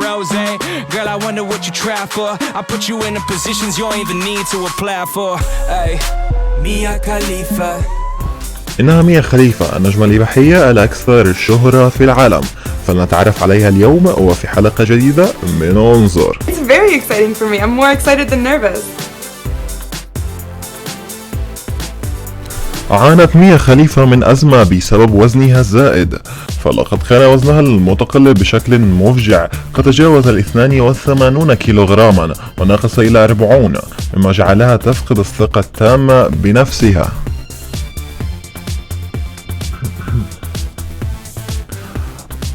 Rose, girl, I wonder what you try for. I put you in the positions you don't even need to apply for. Hey, Mia Khalifa. إنها ميا خليفة النجمة الإباحية الأكثر شهرة في العالم، فلنتعرف عليها اليوم وفي حلقة جديدة من انظر. It's very exciting for me. I'm more excited than nervous. عانت ميا خليفة من أزمة بسبب وزنها الزائد، فلقد كان وزنها المتقلب بشكل مفجع، قد تجاوز 82 كيلوغراما ونقص إلى 40، مما جعلها تفقد الثقة التامة بنفسها.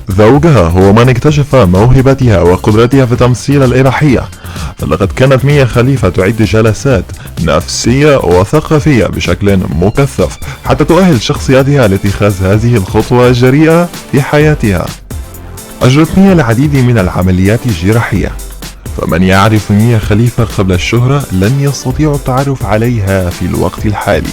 زوجها هو من اكتشف موهبتها وقدرتها في تمثيل الإباحية، لقد كانت ميا خليفة تعد جلسات نفسية وثقافية بشكل مكثف حتى تؤهل شخصيتها لاتخاذ هذه الخطوة الجريئة في حياتها. أجرت ميا العديد من العمليات الجراحية، فمن يعرف ميا خليفة قبل الشهرة لن يستطيع التعرف عليها في الوقت الحالي.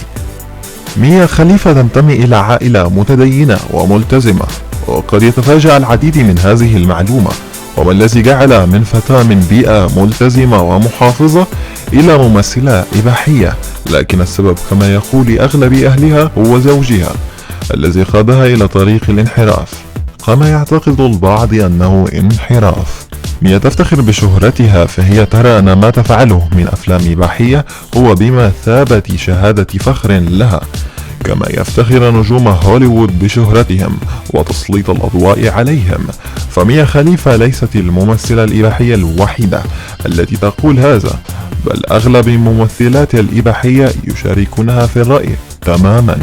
ميا خليفة تنتمي إلى عائلة متدينة وملتزمة، وقد يتفاجأ العديد من هذه المعلومة، وما الذي جعل من فتاة من بيئة ملتزمة ومحافظة إلى ممثلة إباحية، لكن السبب كما يقول أغلب أهلها هو زوجها الذي قادها إلى طريق الانحراف، كما يعتقد البعض أنه انحراف. ميا تفتخر بشهرتها، فهي ترى أن ما تفعله من أفلام إباحية هو بمثابة شهادة فخر لها، كما يفتخر نجوم هوليوود بشهرتهم وتسليط الأضواء عليهم. فميا خليفة ليست الممثلة الإباحية الوحيدة التي تقول هذا، بل أغلب الممثلات الإباحية يشاركونها في الرأي تماما.